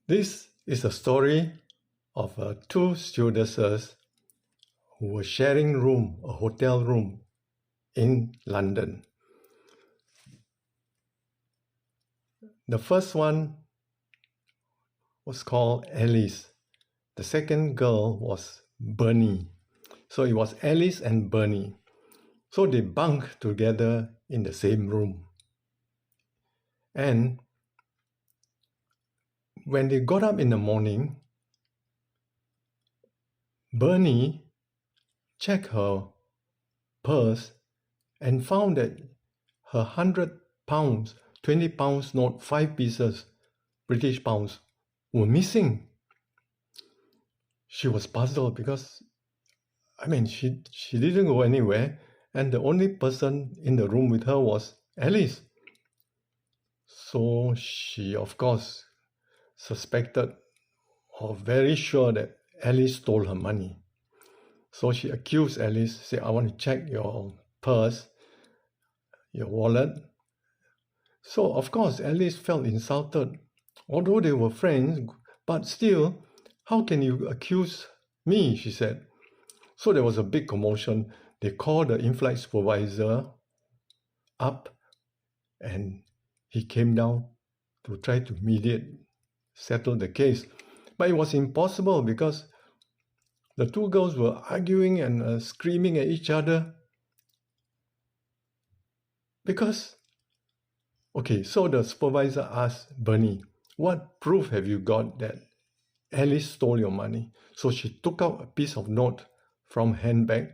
This is a story of two stewardesses who were sharing a hotel room in London. The first one was called Alice. The second girl was Bernie. So it was Alice and Bernie. So they bunked together in the same room. And when they got up in the morning, Bernie checked her purse and found that her £100, £20 note, 5 pieces, British pounds, were missing. She was puzzled because, she didn't go anywhere, and the only person in the room with her was Alice. So she, of course, suspected or very sure that Alice stole her money. So she accused Alice, said, I want to check your purse, your wallet. So, of course, Alice felt insulted. Although they were friends, but still, how can you accuse me, she said. So there was a big commotion. They called the in-flight supervisor up, and he came down to try to mediate, settle the case. But it was impossible because the two girls were arguing and screaming at each other. So the supervisor asked Bernie, what proof have you got that Alice stole your money? So she took out a piece of note from her handbag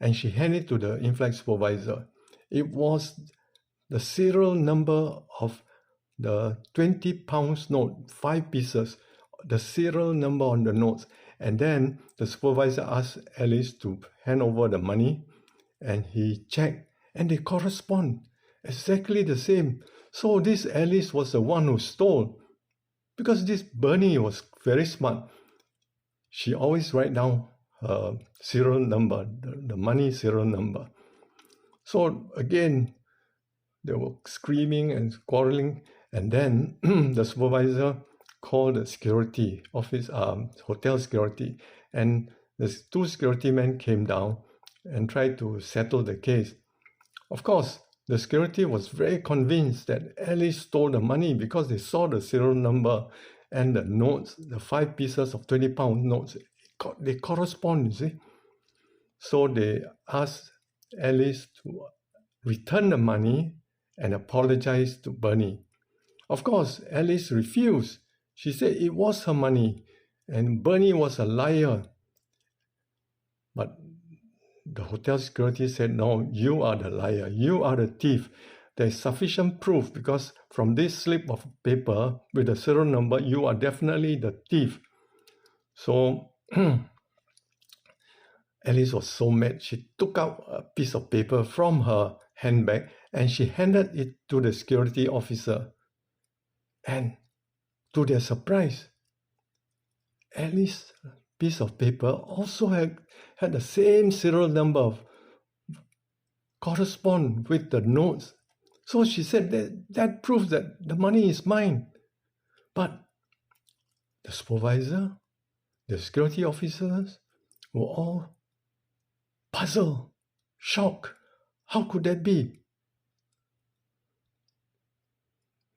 and she handed it to the in-flight supervisor. It was the serial number of the £20 note, 5 pieces, the serial number on the notes. And then the supervisor asked Alice to hand over the money, and he checked, and they correspond exactly the same. So this Alice was the one who stole, because this Bernie was very smart. She always write down her serial number, the money serial number. So again, they were screaming and quarreling, and then the supervisor called the security office, hotel security, and the two security men came down and tried to settle the case. Of course, the security was very convinced that Alice stole the money because they saw the serial number and the notes, the 5 pieces of £20 notes, they correspond, you see. So they asked Alice to return the money and apologize to Bernie. Of course, Alice refused. She said it was her money and Bernie was a liar. But the hotel security said, no, you are the liar. You are the thief. There is sufficient proof because from this slip of paper with the serial number, you are definitely the thief. So Alice was so mad. She took out a piece of paper from her handbag and she handed it to the security officer. And to their surprise, Alice's piece of paper also had the same serial number correspond with the notes. So she said that proves that the money is mine. But the supervisor, the security officers were all puzzled, shocked. How could that be?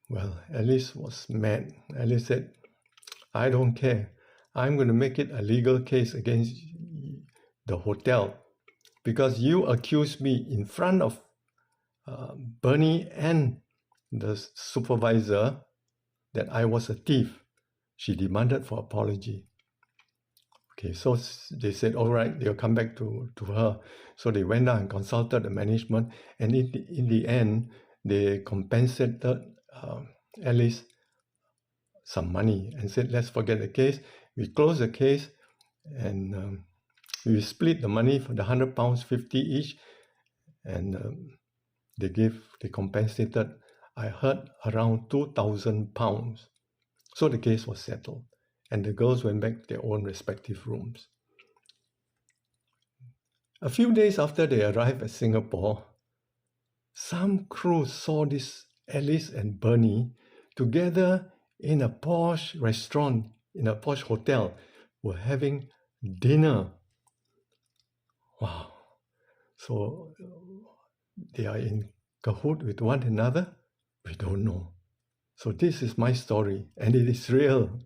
Well, Alice was mad. Alice said, I don't care. I'm going to make it a legal case against the hotel because you accused me in front of Bernie and the supervisor that I was a thief. She demanded for apology. Okay, so they said, all right, they'll come back to her. So they went down and consulted the management, and in the end, they compensated Alice some money and said, let's forget the case. We closed the case and we split the money for the £100, 50 each, and they compensated, I heard, around £2,000. So the case was settled and the girls went back to their own respective rooms. A few days after they arrived at Singapore, some crew saw this Alice and Bernie together in a posh restaurant, in a posh hotel, were having dinner. Wow. So they are in cahoot with one another? We don't know. So this is my story, and it is real.